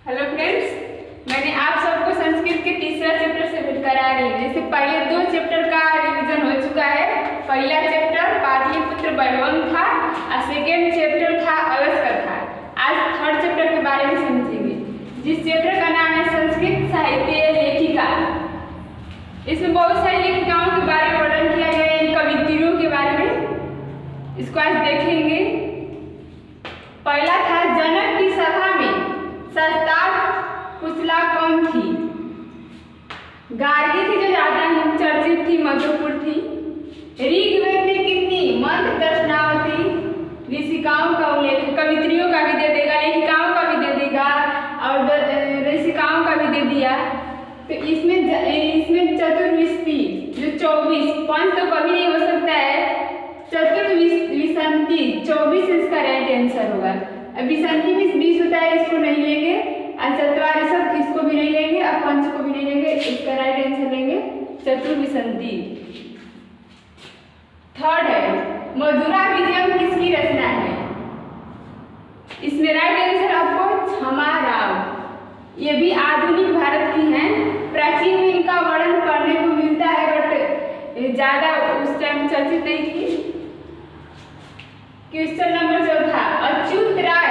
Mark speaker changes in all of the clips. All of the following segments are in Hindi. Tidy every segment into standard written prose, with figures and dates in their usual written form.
Speaker 1: हेलो फ्रेंड्स, मैंने आप सबको संस्कृत के तीसरा चैप्टर से भेंट करा रही हूँ। जैसे पहले दो चैप्टर का रिवीजन हो चुका है। पहला चैप्टर पाटलिपुत्र वैभव था और सेकेंड चैप्टर था अलस कथा। आज थर्ड चैप्टर के बारे में समझेंगे, जिस चैप्टर का नाम है संस्कृत साहित्य लेखिका। इसमें बहुत सारी लेखिकाओं के बारे में वर्णन किया गया है, कवित्रियों के बारे में। इसको आज देखेंगे। पहला था जनक की सभा में सस्ता कुशला कौन थी। गार्गी थी जो ज्यादा ही चर्चित थी, मधुपुर थी। ऋग्वेद में कितनी मंत्र दर्शनावती ऋषिकाओं का उल्लेख, कवित्रियों का भी दे देगा, लेखिकाओं का भी दे देगा और ऋषिकाओं का भी दे दिया। तो इसमें चतुर्विशति जो 24, 5 तो कभी नहीं हो सकता है। चतुर्विशंति 24 इसका राइट आंसर होगा। विसंति में 20 होता है, इसको नहीं लेंगे। और चतुर्विशत इसको भी नहीं लेंगे और पंच को भी नहीं लेंगे। इसका राइट आंसर लेंगे चतुर्विशंति। थर्ड है मधुरा विजयम किसकी रचना है। इसमें राइट आंसर आपको क्षमा राव। ये भी आधुनिक भारत की हैं। प्राचीन में इनका वर्णन पढ़ने को मिलता है, बट ज्यादा उस टाइम चर्चित नहीं थी। क्वेश्चन नंबर 4, अच्युत राय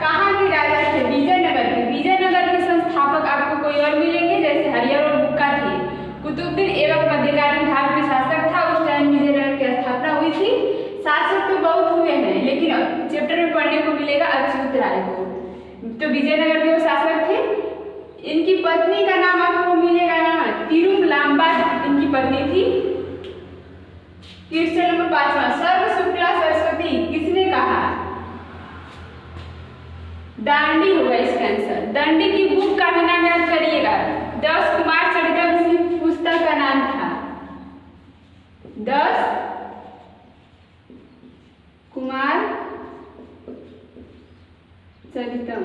Speaker 1: कहाँ के राजा थे। विजयनगर के। विजयनगर के संस्थापक आपको कोई और मिलेंगे, जैसे हरिहर और बुक्का थे। कुतुबुद्दीन एवं मध्यकालीन भारत में शासक था। उस टाइम विजयनगर की स्थापना हुई थी। शासक तो बहुत हुए हैं, लेकिन चैप्टर में पढ़ने को मिलेगा अच्युत राय को। तो विजयनगर के वो शासक थे। इनकी पत्नी का नाम आपको मिलेगा ना, तिरुमलांबा इनकी पत्नी थी। क्वेश्चन नंबर 5, सर्व शुक्ला सरस्वती किसने कहा। दांडी होगा इसका आंसर। दंडी की बुक का भी नाम याद करिएगा। 10 कुमार चरितम इसी पुस्तक का नाम था। 10 कुमार चरितम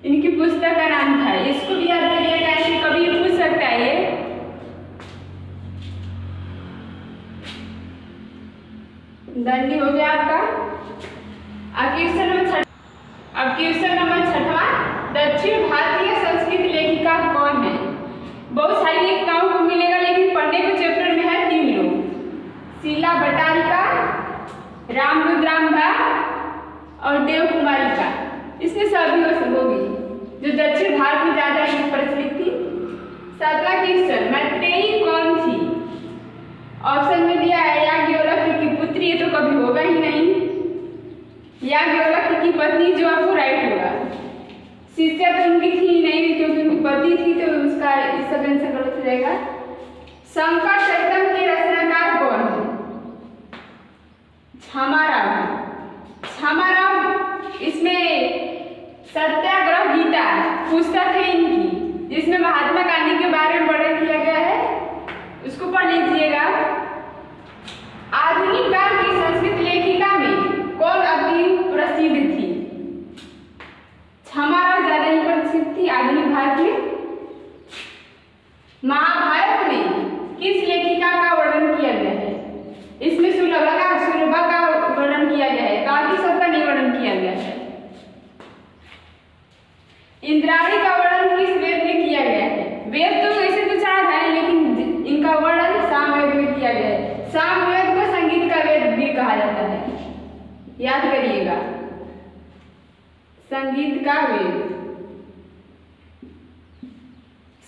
Speaker 1: इनकी पुस्तक का नाम था। इसको भी याद करिएगा, ऐसे कभी पूछ सकता है ये। दंडी हो गया आपका। अब क्वेश्चन नंबर 6, दक्षिण भारतीय संस्कृत लेखिका कौन है। बहुत सारी लेखिकाओं को मिलेगा, लेकिन पढ़ने को चैप्टर में है 3 लोग। शीला भट्टारिका, रामरुद्रांबा और देवकुमारिका। इसमें सभी होगी जो दक्षिण भारत में ज्यादा प्रचलित थी। 7वां क्वेश्चन, मैत्रेयी कौन थी। ऑप्शन में दिया है याज्ञवल्क्य की पुत्री, ये तो कभी होगा ही नहीं। याज्ञवल्क्य की पत्नी जो आपको राइट होगा। शिष्या तो उनकी थी नहीं, क्योंकि उनकी पत्नी थी, तो उसका इस सब आंसर गलत हो जाएगा। शंकर चरितम के रचनाकार कौन है। क्षमाराव। क्षमाराव इसमें सत्याग्रह गीता पुस्तक है इनकी, जिसमें महात्मा गांधी के बारे में वर्णन किया गया है। उसको पढ़ लीजिएगा। आधुनिक काल की संस्कृत लेखिका में कौन अति प्रसिद्ध थी। क्षमाराव ज्यादा ही प्रसिद्ध थी आधुनिक भारत में। महाभारत में किस लेखिका का वर्णन किया गया है। इसमें सुलभा का वर्णन किया गया है, बाकी सबका नहीं वर्णन किया गया है। इंद्राणी का वर्णन किस वेद में किया गया है। वेद तो वैसे तो 4 है, लेकिन इनका वर्णन सामवेद में किया गया है। सामवेद को संगीत का वेद भी कहा जाता है, याद करिएगा। संगीत का वेद,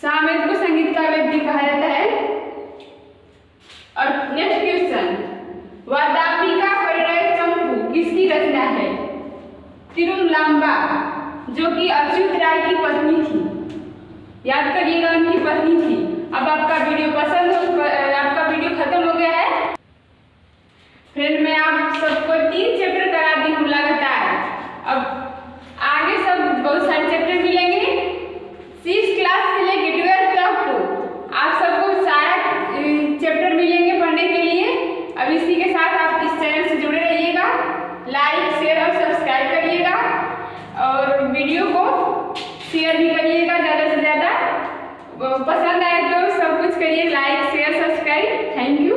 Speaker 1: सामवेद को संगीत का वेद भी कहा जाता है। और नेक्स्ट क्वेश्चन, वादापिका परिणय चंपू किसकी रचना है। तिरुमलांबा जो कि अच्युत राय की पत्नी थी, याद करिएगा, उनकी पत्नी थी। अब आपका वीडियो पसंद हो, आपका वीडियो खत्म हो गया है। फ्रेंड मैं आप सबको 3 चैप्टर करा दी हूँ लगातार। अब आगे सब बहुत सारे चैप्टर मिलेंगे। 6 क्लास से लेकर 12 तक को आप सबको सारा चैप्टर मिलेंगे पढ़ने के लिए। अब इसी के साथ आप इस चैनल से जुड़े रहिएगा। लाइक, शेयर और सब्सक्राइब करिएगा और वीडियो को शेयर भी करिएगा ज़्यादा से ज़्यादा। पसंद आए तो सब कुछ करिए, like share subscribe. Thank you.